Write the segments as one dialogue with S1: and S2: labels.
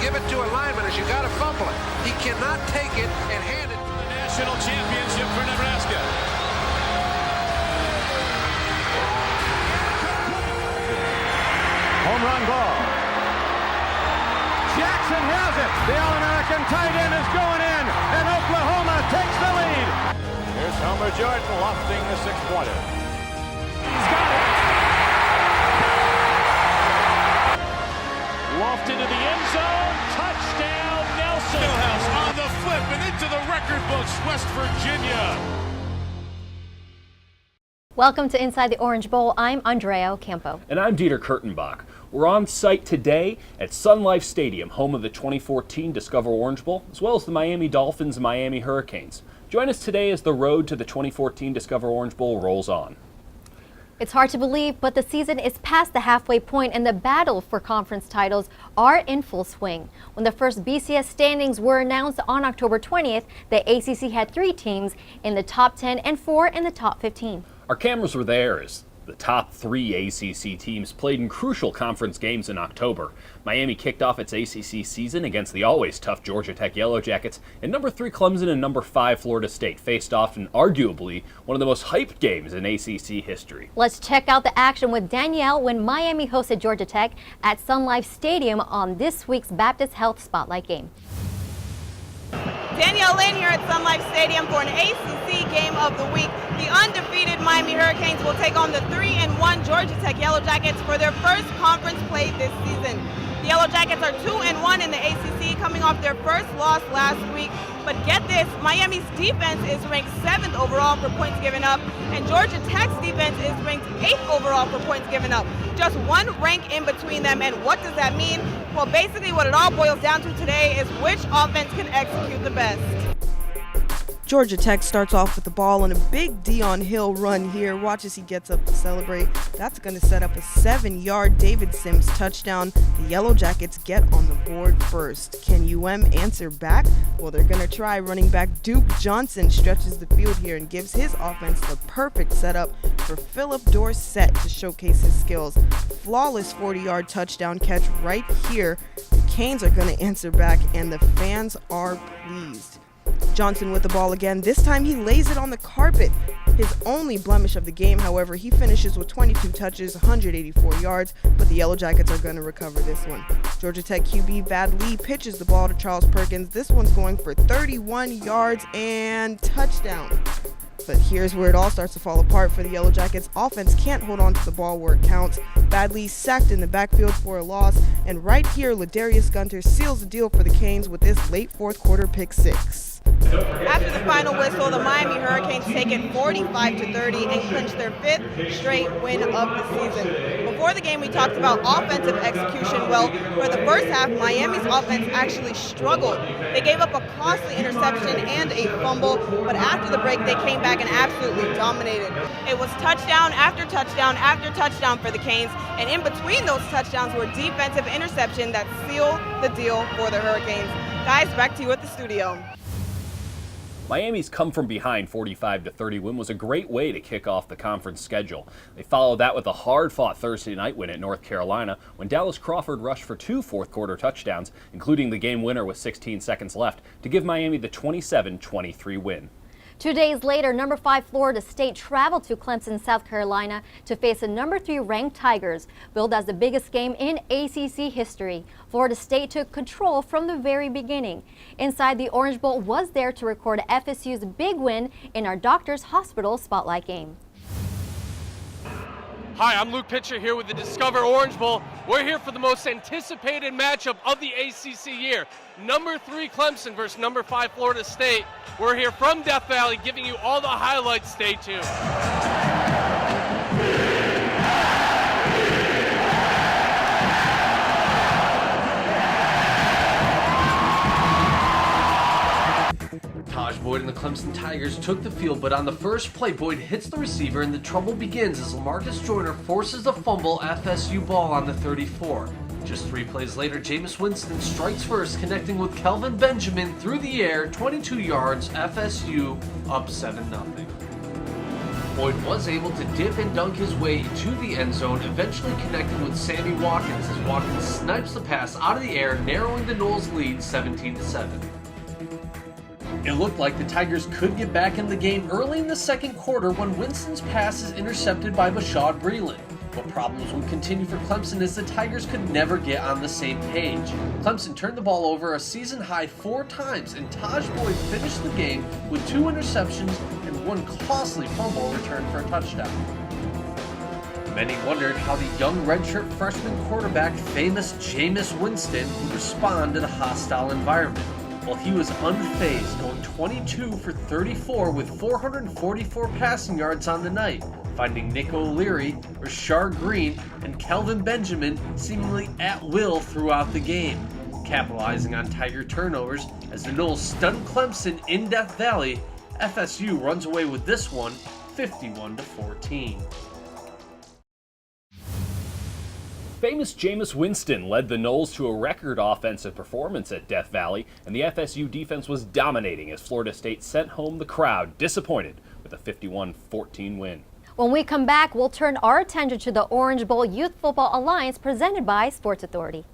S1: give it to a lineman as you got to fumble it. He cannot take it and hand it to
S2: the national championship for Nebraska.
S3: Home run ball. Jackson has it. The All-American tight end is going in, and Oklahoma takes the lead. Here's Homer Jordan lofting the six-pointer.
S2: He's got it. Lofted into the end zone. Touchdown, Nelson. Millhouse on the flip and into the record books, West Virginia.
S4: Welcome to Inside the Orange Bowl. I'm Andrea Ocampo.
S5: And I'm Dieter Kurtenbach. We're on site today at Sun Life Stadium, home of the 2014 Discover Orange Bowl, as well as the Miami Dolphins and Miami Hurricanes. Join us today as the road to the 2014 Discover Orange Bowl rolls on.
S4: It's hard to believe, but the season is past the halfway point and the battle for conference titles are in full swing. When the first BCS standings were announced on October 20th, the ACC had 3 teams in the top 10 and 4 in the top 15.
S5: Our cameras were there as the top 3 ACC teams played in crucial conference games in October. Miami kicked off its ACC season against the always tough Georgia Tech Yellow Jackets, and number 3 Clemson and number 5 Florida State faced off in arguably one of the most hyped games in ACC history.
S4: Let's check out the action with Danielle when Miami hosted Georgia Tech at Sun Life Stadium on this week's Baptist Health Spotlight game.
S6: Danielle Lynn here at Sun Life Stadium for an ACC game of the week. The undefeated Miami Hurricanes will take on the 3-1 Georgia Tech Yellow Jackets for their first conference play this season. The Yellow Jackets are 2-1 in the ACC, coming off their first loss last week. But get this, Miami's defense is ranked 7th overall for points given up, and Georgia Tech's defense is ranked 8th overall for points given up. Just 1 rank in between them, and what does that mean? Well, basically what it all boils down to today is which offense can execute the best. Georgia Tech starts off with the ball on a big Dion Hill run here. Watch as he gets up to celebrate. That's going to set up a 7-yard David Sims touchdown. The Yellow Jackets get on the board first. Can UM answer back? Well, they're going to try. Running back Duke Johnson stretches the field here and gives his offense the perfect setup for Philip Dorsett to showcase his skills. Flawless 40-yard touchdown catch right here. The Canes are going to answer back, and the fans are pleased. Johnson with the ball again. This time he lays it on the carpet. His only blemish of the game, however, he finishes with 22 touches, 184 yards, but the Yellow Jackets are going to recover this one. Georgia Tech QB Vad Lee pitches the ball to Charles Perkins. This one's going for 31 yards and touchdown. But here's where it all starts to fall apart for the Yellow Jackets. Offense can't hold on to the ball where it counts. Vad Lee sacked in the backfield for a loss, and right here, Ladarius Gunter seals the deal for the Canes with this late fourth quarter pick 6. After the final whistle, the Miami Hurricanes take it 45-30 and clinch their 5th straight win of the season. Before the game, we talked about offensive execution. Well, for the first half, Miami's offense actually struggled. They gave up a costly interception and a fumble, but after the break, they came back and absolutely dominated. It was touchdown after touchdown after touchdown for the Canes, and in between those touchdowns were defensive interception that sealed the deal for the Hurricanes. Guys, back to you at the studio.
S5: Miami's come from behind 45-30 win was a great way to kick off the conference schedule. They followed that with a hard-fought Thursday night win at North Carolina when Dallas Crawford rushed for 2 fourth-quarter touchdowns, including the game winner with 16 seconds left, to give Miami the 27-23 win.
S4: 2 days later, number 5 Florida State traveled to Clemson, South Carolina to face the number 3 ranked Tigers, billed as the biggest game in ACC history. Florida State took control from the very beginning. Inside the Orange Bowl was there to record FSU's big win in our Doctors Hospital Spotlight game.
S7: Hi, I'm Luke Pitcher here with the Discover Orange Bowl. We're here for the most anticipated matchup of the ACC year. Number 3 Clemson versus number 5 Florida State. We're here from Death Valley giving you all the highlights. Stay tuned. Taj Boyd and the Clemson Tigers took the field, but on the first play, Boyd hits the receiver and the trouble begins as Lamarcus Joyner forces a fumble FSU ball on the 34. Just 3 plays later, Jameis Winston strikes first, connecting with Kelvin Benjamin through the air, 22 yards, FSU up 7-0. Boyd was able to dip and dunk his way to the end zone, eventually connecting with Sammy Watkins as Watkins snipes the pass out of the air, narrowing the Noles' lead 17-7. It looked like the Tigers could get back in the game early in the second quarter when Winston's pass is intercepted by Bashaud Breeland. But problems would continue for Clemson as the Tigers could never get on the same page. Clemson turned the ball over a season-high 4 times, and Taj Boyd finished the game with 2 interceptions and 1 costly fumble return for a touchdown. Many wondered how the young redshirt freshman quarterback, famous Jameis Winston, would respond to the hostile environment. Well, he was unfazed, going 22 for 34 with 444 passing yards on the night, finding Nick O'Leary, Rashard Green, and Kelvin Benjamin seemingly at will throughout the game, capitalizing on Tiger turnovers as the Noles stunned Clemson in Death Valley. FSU runs away with this one, 51-14.
S5: Famous Jameis Winston led the Noles to a record offensive performance at Death Valley, and the FSU defense was dominating as Florida State sent home the crowd disappointed with a 51-14 win.
S4: When we come back, we'll turn our attention to the Orange Bowl Youth Football Alliance presented by Sports Authority.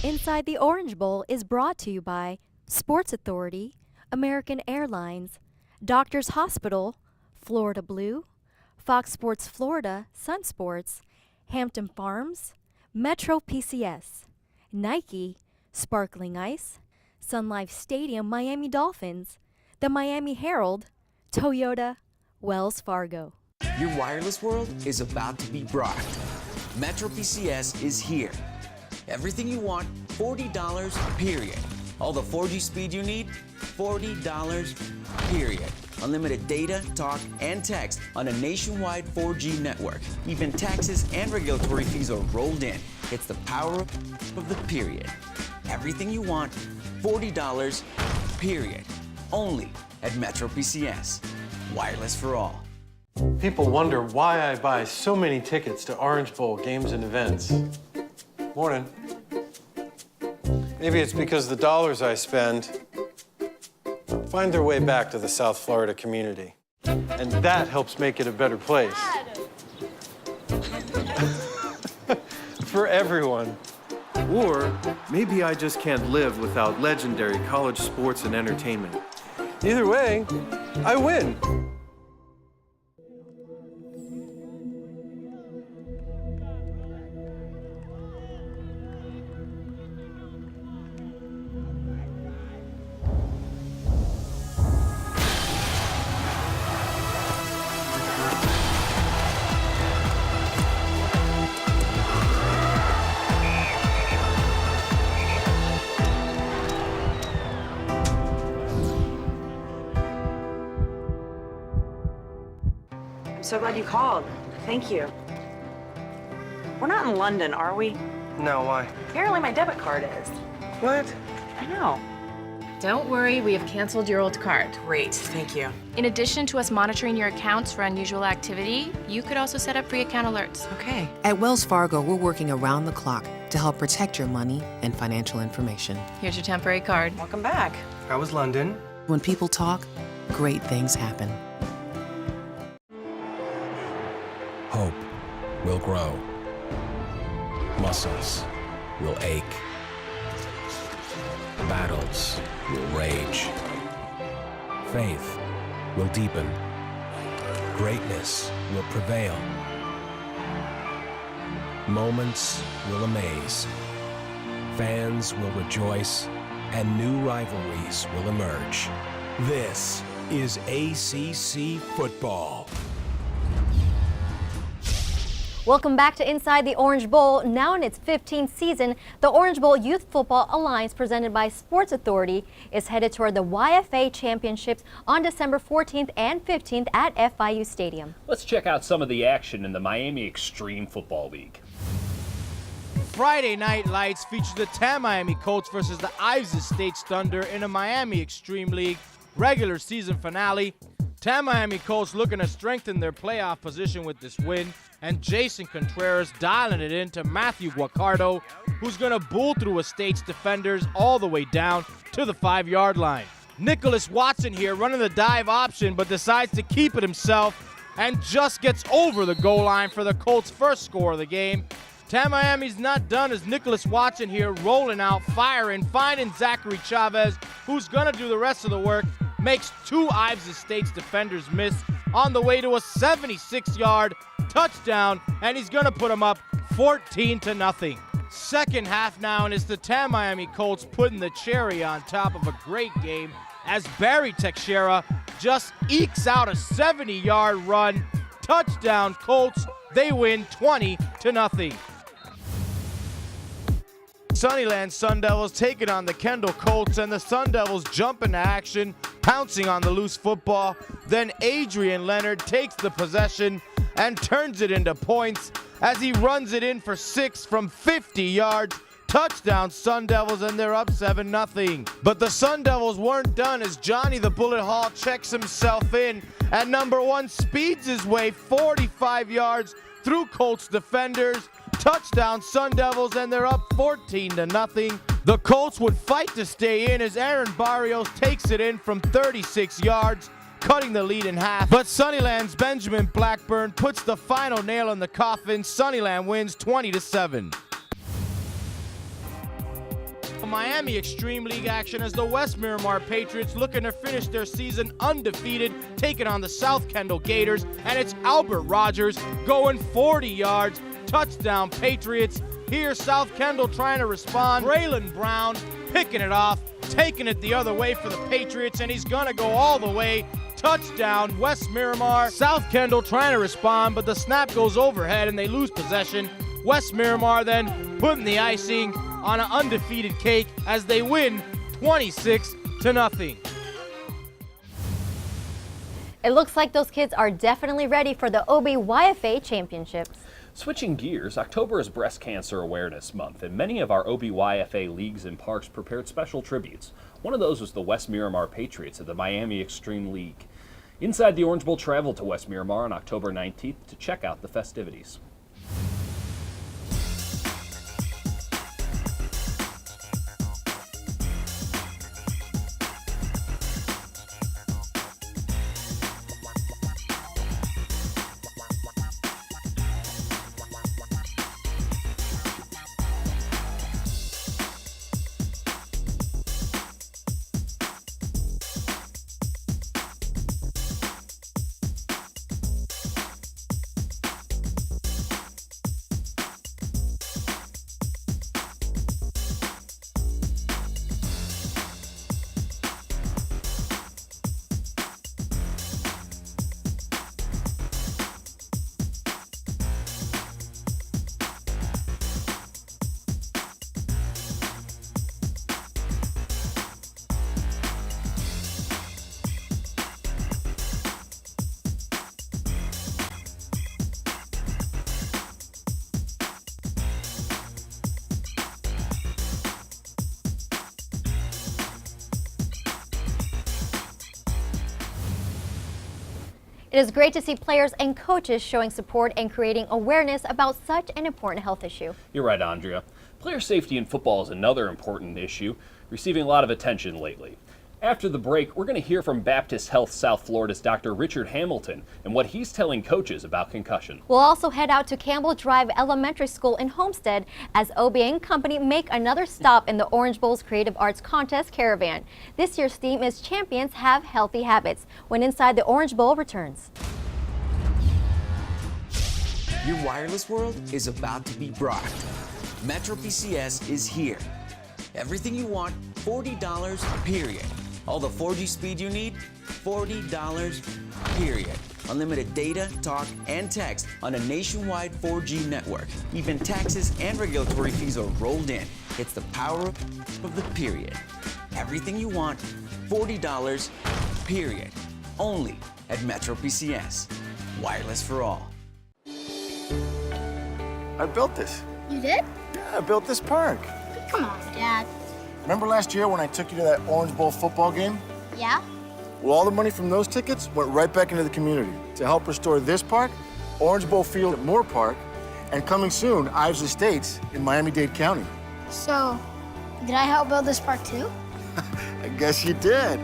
S4: Inside the Orange Bowl is brought to you by Sports Authority, American Airlines, Doctors Hospital, Florida Blue, Fox Sports Florida, Sun Sports, Hampton Farms, Metro PCS, Nike, Sparkling Ice, Sun Life Stadium, Miami Dolphins, the Miami Herald, Toyota, Wells Fargo.
S8: Your wireless world is about to be rocked. Metro PCS is here. Everything you want, $40, period. All the 4G speed you need, $40, period. Unlimited data, talk, and text on a nationwide 4G network. Even taxes and regulatory fees are rolled in. It's the power of the period. Everything you want, $40, period. Only at Metro PCS. Wireless for all.
S9: People wonder why I buy so many tickets to Orange Bowl games and events. Morning. Maybe it's because the dollars I spend find their way back to the South Florida community. And that helps make it a better place. For everyone. Or maybe I just can't live without legendary college sports and entertainment. Either way, I win.
S10: So glad you called. Thank you. We're not in London, are we?
S9: No, why?
S10: Apparently my debit card is.
S9: What?
S10: I know.
S11: Don't worry, we have canceled your old card.
S10: Great, thank you.
S11: In addition to us monitoring your accounts for unusual activity, you could also set up free account alerts.
S10: Okay.
S12: At Wells Fargo, we're working around the clock to help protect your money and financial information.
S11: Here's your temporary card.
S10: Welcome back.
S9: How was London?
S12: When people talk, great things happen.
S13: Hope will grow. Muscles will ache. Battles will rage. Faith will deepen. Greatness will prevail. Moments will amaze. Fans will rejoice, and new rivalries will emerge. This is ACC football.
S4: Welcome back to Inside the Orange Bowl. Now in its 15th season, the Orange Bowl Youth Football Alliance, presented by Sports Authority, is headed toward the YFA Championships on December 14th and 15th at FIU Stadium.
S5: Let's check out some of the action in the Miami Extreme Football League.
S2: Friday Night Lights features the Miami Colts versus the Ives Estates Thunder in a Miami Extreme League regular season finale. Miami Colts looking to strengthen their playoff position with this win, and Jason Contreras dialing it in to Matthew Guacardo, who's going to bull through Estates defenders all the way down to the 5-yard line. Nicholas Watson here running the dive option, but decides to keep it himself and just gets over the goal line for the Colts' first score of the game. Miami's not done as Nicholas Watson here rolling out, firing, finding Zachary Chavez, who's going to do the rest of the work, makes two Ivy State's defenders miss on the way to a 76-yard touchdown, and he's going to put them up 14-0. Second half now, and it's the Miami Colts putting the cherry on top of a great game as Barry Teixeira just ekes out a 70-yard run. Touchdown Colts. They win 20-0. Sunnyland Sun Devils take it on the Kendall Colts, and the Sun Devils jump into action, pouncing on the loose football. Then Adrian Leonard takes the possession and turns it into points as he runs it in for 6 from 50 yards. Touchdown Sun Devils, and they're up 7-0. But the Sun Devils weren't done as Johnny the Bullet Hall checks himself in, and number 1 speeds his way 45 yards through Colts defenders. Touchdown Sun Devils, and they're up 14-0. The Colts would fight to stay in as Aaron Barrios takes it in from 36 yards, cutting the lead in half. But Sunnyland's Benjamin Blackburn puts the final nail in the coffin. Sunnyland wins 20-7. Miami Extreme League action as the West Miramar Patriots looking to finish their season undefeated, taking on the South Kendall Gators, and it's Albert Rogers going 40 yards. Touchdown Patriots. Here South Kendall trying to respond. Braylon Brown picking it off, taking it the other way for the Patriots, and he's gonna go all the way. Touchdown West Miramar. South Kendall trying to respond, but the snap goes overhead and they lose possession. West Miramar then putting the icing on an undefeated cake as they win 26-0.
S4: It looks like those kids are definitely ready for the OBYFA championships.
S5: Switching gears, October is Breast Cancer Awareness Month, and many of our OBYFA leagues and parks prepared special tributes. One of those was the West Miramar Patriots of the Miami Extreme League. Inside the Orange Bowl traveled to West Miramar on October 19th to check out the festivities.
S4: It is great to see players and coaches showing support and creating awareness about such an important health issue.
S5: You're right, Andrea. Player safety in football is another important issue, receiving a lot of attention lately. After the break, we're going to hear from Baptist Health South Florida's Dr. Richard Hamilton and what he's telling coaches about concussion.
S4: We'll also head out to Campbell Drive Elementary School in Homestead as OBA and company make another stop in the Orange Bowl's Creative Arts Contest Caravan. This year's theme is Champions Have Healthy Habits, when Inside the Orange Bowl returns.
S8: Your wireless world is about to be rocked. Metro PCS is here. Everything you want, $40, period. All the 4G speed you need, $40, period. Unlimited data, talk, and text on a nationwide 4G network. Even taxes and regulatory fees are rolled in. It's the power of the period. Everything you want, $40, period. Only at Metro PCS. Wireless for all.
S14: I built this.
S15: You did?
S14: Yeah, I built this park.
S15: Come on, Dad.
S14: Remember last year when I took you to that Orange Bowl football game?
S15: Yeah?
S14: Well, all the money from those tickets went right back into the community to help restore this park, Orange Bowl Field at Moore Park, and coming soon, Ives Estates in Miami-Dade County.
S15: So, did I help build this park too?
S14: I guess you did.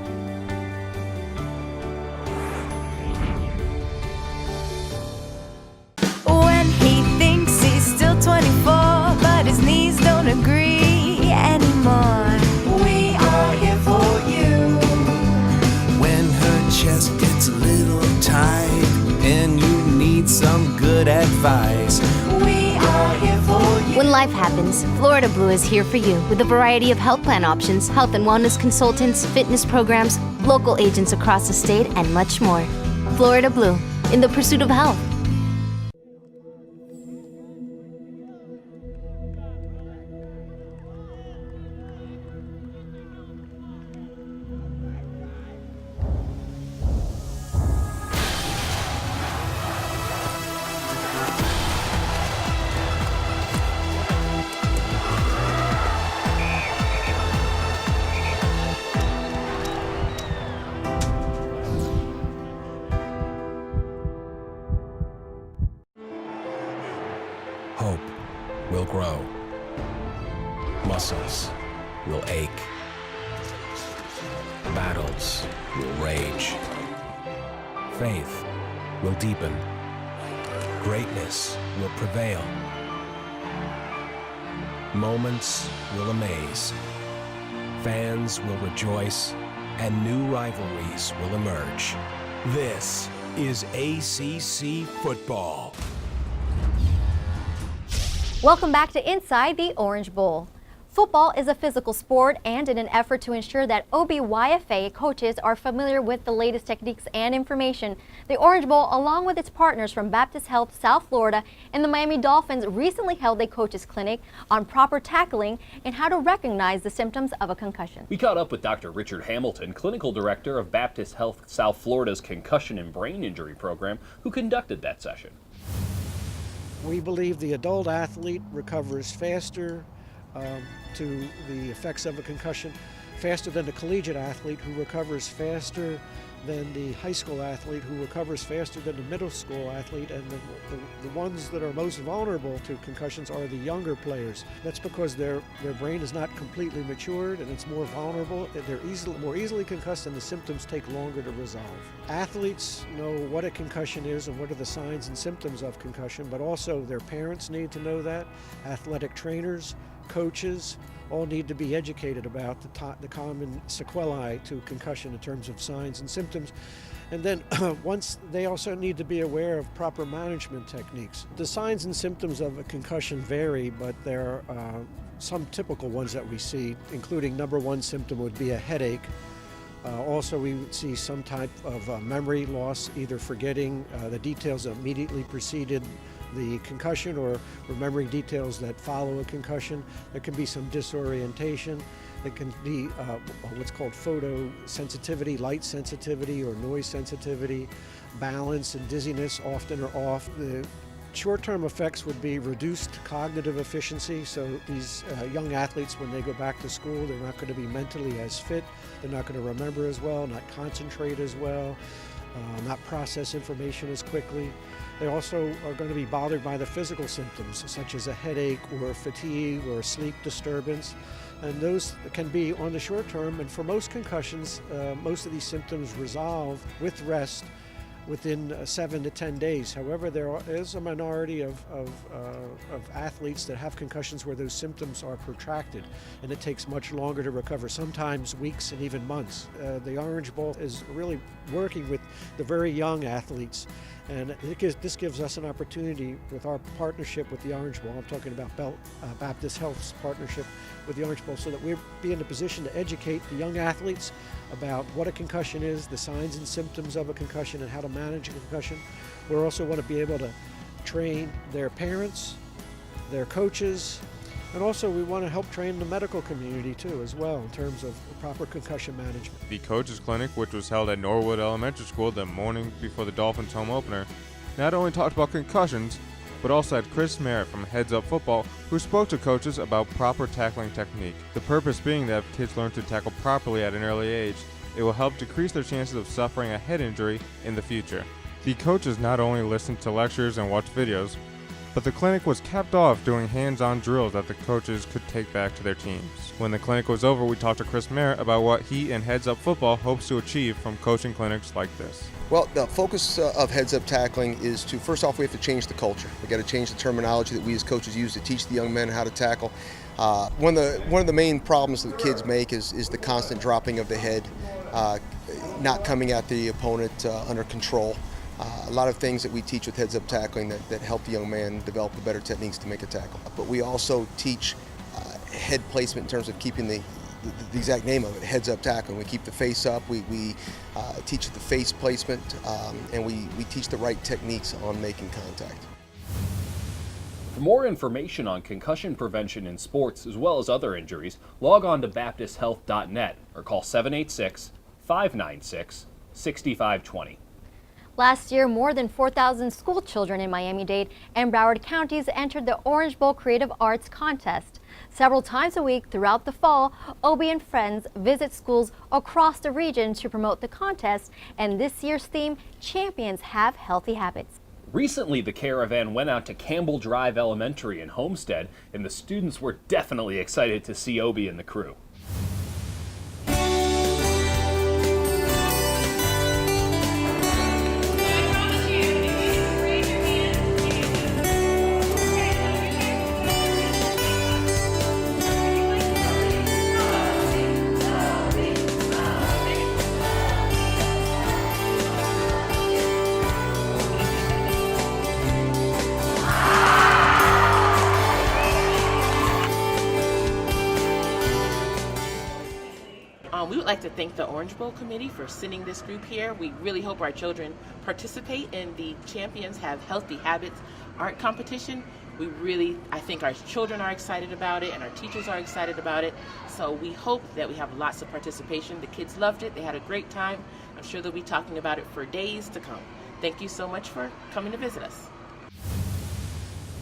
S13: good advice. We are here for you.
S11: When life happens, Florida Blue is here for you with a variety of health plan options, health and wellness consultants, fitness programs, local agents across the state, and much more. Florida Blue, in the pursuit of health.
S13: Hope will grow. Muscles will ache. Battles will rage. Faith will deepen. Greatness will prevail. Moments will amaze. Fans will rejoice, and new rivalries will emerge. This is ACC football.
S4: Welcome back to Inside the Orange Bowl. Football is a physical sport, and in an effort to ensure that OBYFA coaches are familiar with the latest techniques and information, the Orange Bowl, along with its partners from Baptist Health South Florida and the Miami Dolphins, recently held a coaches clinic on proper tackling and how to recognize the symptoms of a concussion.
S5: We caught up with Dr. Richard Hamilton, clinical director of Baptist Health South Florida's Concussion and Brain Injury Program, who conducted that session.
S15: We believe the adult athlete recovers faster to the effects of a concussion, faster than the collegiate athlete, who recovers faster than the high school athlete, who recovers faster than the middle school athlete, and the ones that are most vulnerable to concussions are the younger players. That's because their brain is not completely matured and it's more vulnerable. They're more easily concussed, and the symptoms take longer to resolve. Athletes know what a concussion is and what are the signs and symptoms of concussion, but also their parents need to know that. Athletic trainers, coaches, all need to be educated about the common sequelae to concussion in terms of signs and symptoms. And then once they also need to be aware of proper management techniques. The signs and symptoms of a concussion vary, but there are some typical ones that we see, including number one symptom would be a headache. Also, we would see some type of memory loss, either forgetting the details that immediately preceded the concussion or remembering details that follow a concussion. There can be some disorientation. There can be what's called photosensitivity, light sensitivity or noise sensitivity, balance and dizziness often are off. The short-term effects would be reduced cognitive efficiency. So these young athletes, when they go back to school, they're not going to be mentally as fit. They're not going to remember as well, not concentrate as well, not process information as quickly. They also are going to be bothered by the physical symptoms, such as a headache or fatigue or sleep disturbance. And those can be on the short term. And for most concussions, most of these symptoms resolve with rest within 7 to 10 days. However, there is a minority of athletes that have concussions where those symptoms are protracted, and it takes much longer to recover, sometimes weeks and even months. The Orange Bowl is really working with the very young athletes, and this gives us an opportunity with our partnership with the Orange Bowl. I'm talking about Baptist Health's partnership with the Orange Bowl, so that we'll be in a position to educate the young athletes about what a concussion is, the signs and symptoms of a concussion, and how to manage a concussion. We also want to be able to train their parents, their coaches, and also we want to help train the medical community too as well in terms of proper concussion management.
S16: The coaches clinic, which was held at Norwood Elementary School the morning before the Dolphins home opener, not only talked about concussions, but also had Chris Merritt from Heads Up Football, who spoke to coaches about proper tackling technique. The purpose being that if kids learn to tackle properly at an early age, it will help decrease their chances of suffering a head injury in the future. The coaches not only listened to lectures and watched videos, but the clinic was capped off doing hands-on drills that the coaches could take back to their teams. When the clinic was over, we talked to Chris Merritt about what he and Heads Up Football hopes to achieve from coaching clinics like this.
S17: Well, the focus of Heads Up Tackling is to, first off, we have to change the culture. We got to change the terminology that we as coaches use to teach the young men how to tackle. One of the main problems that kids make is the constant dropping of the head, not coming at the opponent under control. a lot of things that we teach with heads-up tackling that help the young man develop the better techniques to make a tackle. But we also teach head placement in terms of keeping the exact name of it, heads-up tackling. We keep the face up, we teach the face placement, and we teach the right techniques on making contact.
S5: For more information on concussion prevention in sports as well as other injuries, log on to baptisthealth.net or call 786-596-6520.
S4: Last year, more than 4,000 school children in Miami-Dade and Broward counties entered the Orange Bowl Creative Arts Contest. Several times a week throughout the fall, Obie and friends visit schools across the region to promote the contest, and this year's theme, Champions Have Healthy Habits.
S5: Recently, the caravan went out to Campbell Drive Elementary in Homestead, and the students were definitely excited to see Obie and the crew.
S18: We would like to thank the Orange Bowl Committee for sending this group here. We really hope our children participate in the Champions Have Healthy Habits art competition. I think our children are excited about it and our teachers are excited about it. So we hope that we have lots of participation. The kids loved it. They had a great time. I'm sure they'll be talking about it for days to come. Thank you so much for coming to visit us.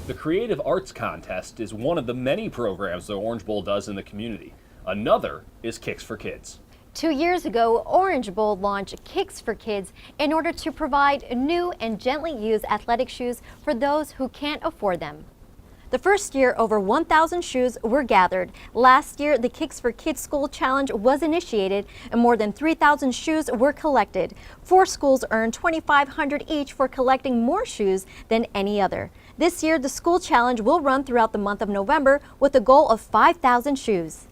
S5: The Creative Arts Contest is one of the many programs the Orange Bowl does in the community. Another is Kicks for Kids.
S4: 2 years ago, Orange Bowl launched Kicks for Kids in order to provide new and gently used athletic shoes for those who can't afford them. The first year, over 1,000 shoes were gathered. Last year, the Kicks for Kids School Challenge was initiated and more than 3,000 shoes were collected. 4 schools earned $2,500 each for collecting more shoes than any other. This year, the school challenge will run throughout the month of November with a goal of 5,000 shoes.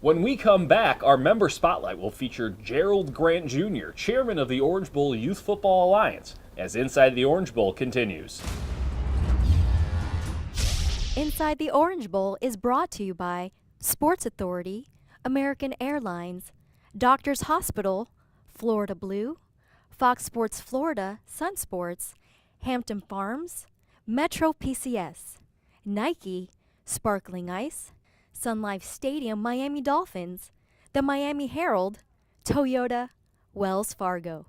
S5: When we come back, our member spotlight will feature Gerald Grant Jr., chairman of the Orange Bowl Youth Football Alliance, as Inside the Orange Bowl continues.
S4: Inside the Orange Bowl is brought to you by Sports Authority, American Airlines, Doctors Hospital, Florida Blue, Fox Sports Florida, Sun Sports, Hampton Farms, Metro PCS, Nike, Sparkling Ice, Sun Life Stadium, Miami Dolphins, the Miami Herald, Toyota, Wells Fargo.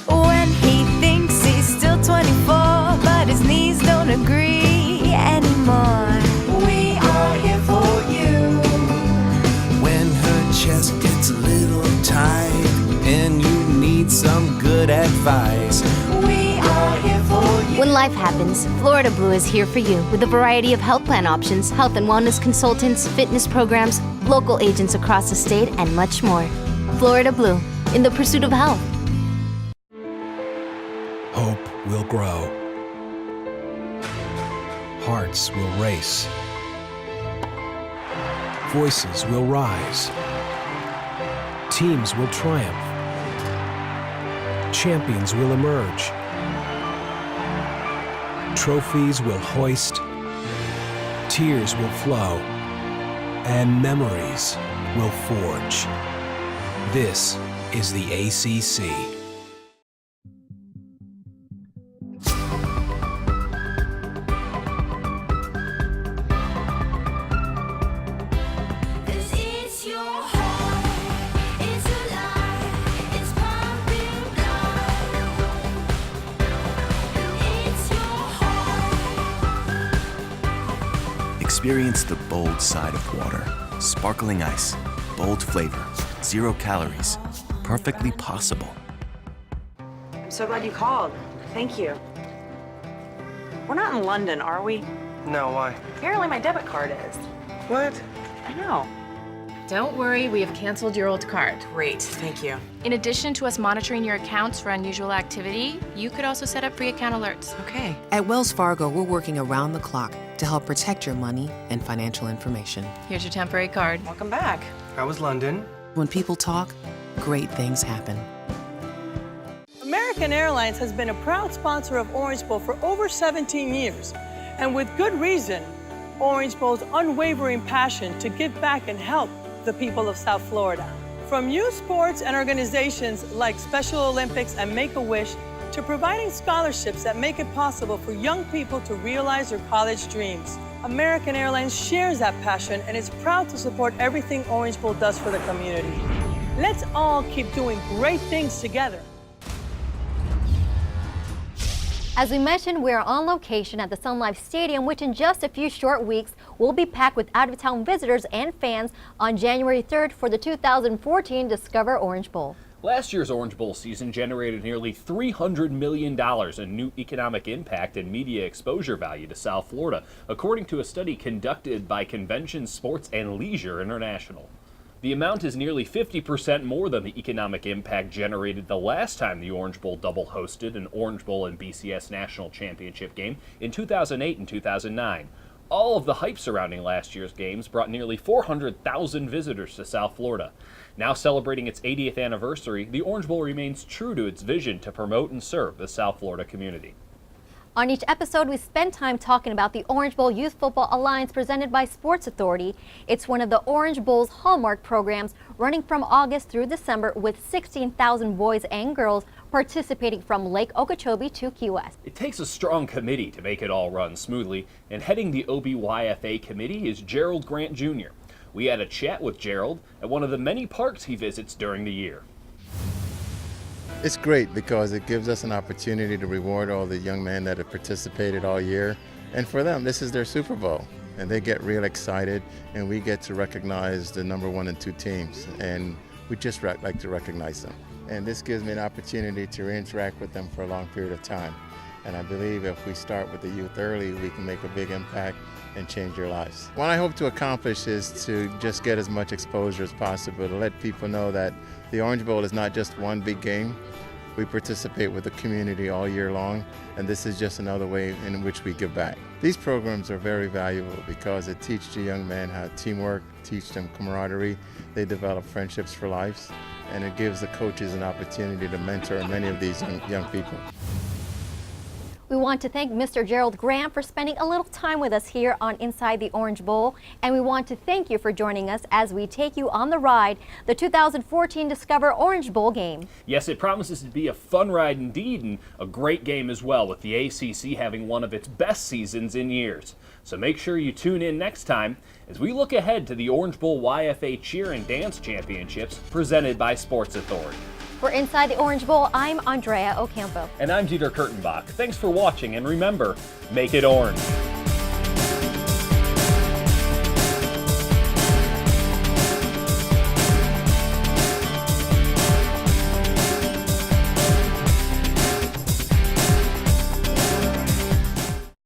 S13: When he thinks he's still 24, but his knees don't agree anymore. We are here for you.
S19: When her chest gets a little tight and you need some good advice.
S13: We are here for you.
S11: When life happens, Florida Blue is here for you with a variety of health plan options, health and wellness consultants, fitness programs, local agents across the state, and much more. Florida Blue, in the pursuit of health.
S19: Hope will grow. Hearts will race. Voices will rise. Teams will triumph. Champions will emerge. Trophies will hoist. Tears will flow. And memories will forge. This is the ACC.
S20: Experience the bold side of water. Sparkling ice, bold flavor, 0 calories, perfectly possible.
S10: I'm so glad you called. Thank you. We're not in London, are we?
S9: No, why?
S10: Apparently my debit card is.
S9: What?
S10: I know.
S21: Don't worry, we have canceled your old card.
S10: Great, thank you.
S21: In addition to us monitoring your accounts for unusual activity, you could also set up free account alerts.
S10: Okay.
S12: At Wells Fargo, we're working around the clock to help protect your money and financial information.
S21: Here's your temporary card.
S10: Welcome back.
S9: How was London?
S12: When people talk, great things happen.
S6: America
S1: American Airlines has been a proud sponsor of Orange Bowl for over 17 years. And with good reason, Orange Bowl's unwavering passion to give back and help the people of South Florida. From youth sports and organizations like Special Olympics and Make-A-Wish to providing scholarships that make it possible for young people to realize their college dreams. American Airlines shares that passion and is proud to support everything Orange Bowl does for the community. Let's all keep doing great things together.
S4: As we mentioned, we're on location at the Sun Life Stadium, which in just a few short weeks will be packed with out-of-town visitors and fans on January 3rd for the 2014 Discover Orange Bowl.
S5: Last year's Orange Bowl season generated nearly $300 million in new economic impact and media exposure value to South Florida, according to a study conducted by Convention Sports and Leisure International. The amount is nearly 50% more than the economic impact generated the last time the Orange Bowl double hosted an Orange Bowl and BCS National Championship game in 2008 and 2009. All of the hype surrounding last year's games brought nearly 400,000 visitors to South Florida. Now celebrating its 80th anniversary, the Orange Bowl remains true to its vision to promote and serve the South Florida community.
S4: On each episode, we spend time talking about the Orange Bowl Youth Football Alliance presented by Sports Authority. It's one of the Orange Bowl's hallmark programs, running from August through December with 16,000 boys and girls participating from Lake Okeechobee to Key West.
S5: It takes a strong committee to make it all run smoothly, and heading the OBYFA committee is Gerald Grant Jr. We had a chat with Gerald at one of the many parks he visits during the year.
S22: It's great because it gives us an opportunity to reward all the young men that have participated all year. And for them, this is their Super Bowl. And they get real excited, and we get to recognize the number 1 and 2 teams. And we just like to recognize them. And this gives me an opportunity to interact with them for a long period of time. And I believe if we start with the youth early, we can make a big impact and change their lives. What I hope to accomplish is to just get as much exposure as possible, to let people know that the Orange Bowl is not just one big game. We participate with the community all year long, and this is just another way in which we give back. These programs are very valuable because it teaches the young men how teamwork, teach them camaraderie, they develop friendships for life, and it gives the coaches an opportunity to mentor many of these young people.
S4: We want to thank Mr. Gerald Grant for spending a little time with us here on Inside the Orange Bowl, and we want to thank you for joining us as we take you on the ride, the 2014 Discover Orange Bowl game.
S5: Yes, it promises to be a fun ride indeed, and a great game as well, with the ACC having one of its best seasons in years. So make sure you tune in next time as we look ahead to the Orange Bowl YFA Cheer and Dance Championships presented by Sports Authority.
S4: For Inside the Orange Bowl, I'm Andrea Ocampo.
S5: And I'm Dieter Kurtenbach. Thanks for watching, and remember, make it orange.